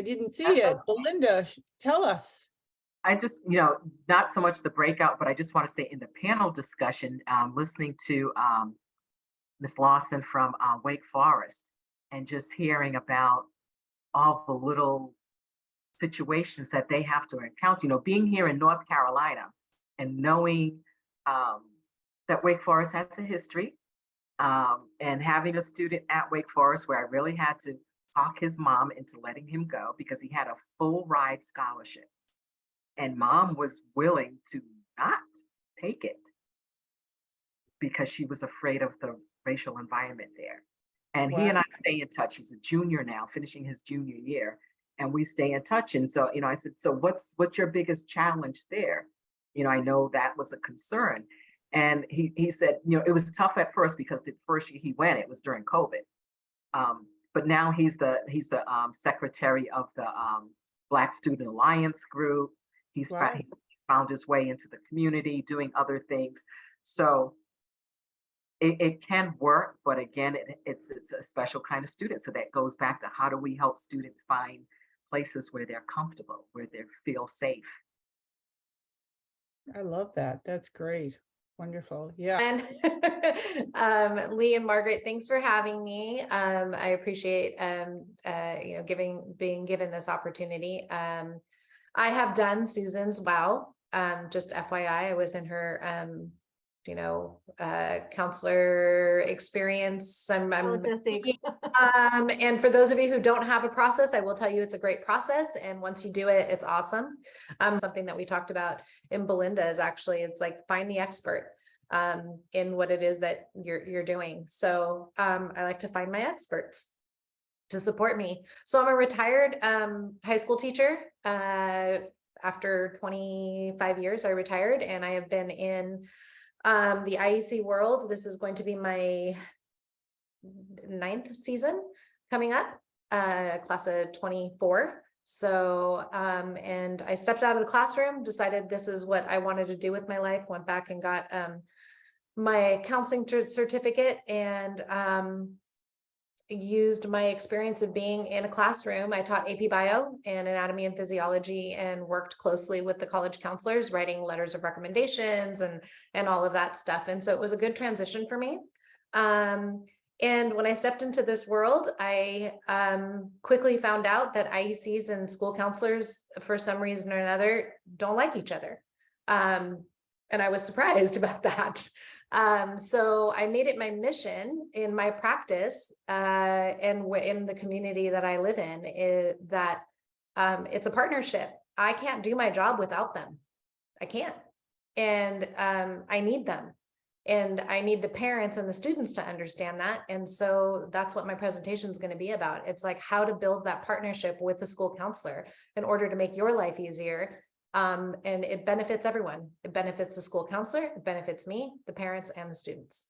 I didn't see That's it. okay. Belinda, tell us. I just, not so much the breakout, but I just want to say in the panel discussion, listening to Miss Lawson from Wake Forest and just hearing about all the little situations that they have to encounter, being here in North Carolina and knowing um, that Wake Forest has a history, and having a student at Wake Forest where I really had to talk his mom into letting him go because he had a full ride scholarship. And mom was willing to not take it because she was afraid of the racial environment there. And he Wow. and I stay in touch. He's a junior now, finishing his junior year, and we stay in touch. And so, I said, so what's your biggest challenge there? I know that was a concern. And he said, it was tough at first because the first year he went, it was during COVID. But now he's the secretary of the Black Student Alliance group. He Wow. found his way into the community, doing other things. So it can work, but again, it's a special kind of student. So that goes back to how do we help students find places where they're comfortable, where they feel safe. I love that. That's great. Wonderful. Yeah. And Lee and Margaret, thanks for having me. I appreciate being given this opportunity. I have done Susan's WOW. Just FYI, I was in her counselor experience. And for those of you who don't have a process, I will tell you it's a great process. And once you do it, it's awesome. Something that we talked about in Belinda is actually, it's like find the expert in what it is that you're doing. So I like to find my experts to support me. So I'm a retired high school teacher. After 25 years, I retired, and I have been in the IEC world. This is going to be my 9th season coming up, class of 24. So, and I stepped out of the classroom, decided this is what I wanted to do with my life, went back and got my counseling certificate, and used my experience of being in a classroom. I taught AP Bio and Anatomy and Physiology and worked closely with the college counselors, writing letters of recommendations and all of that stuff. And so it was a good transition for me. And when I stepped into this world, I quickly found out that IECs and school counselors, for some reason or another, don't like each other. And I was surprised about that. So I made it my mission in my practice and in the community that I live in that it's a partnership. I can't do my job without them. I can't. And I need them. And I need the parents and the students to understand that. And so that's what my presentation is going to be about. It's like how to build that partnership with the school counselor in order to make your life easier. And it benefits everyone. It benefits the school counselor, it benefits me, the parents, and the students.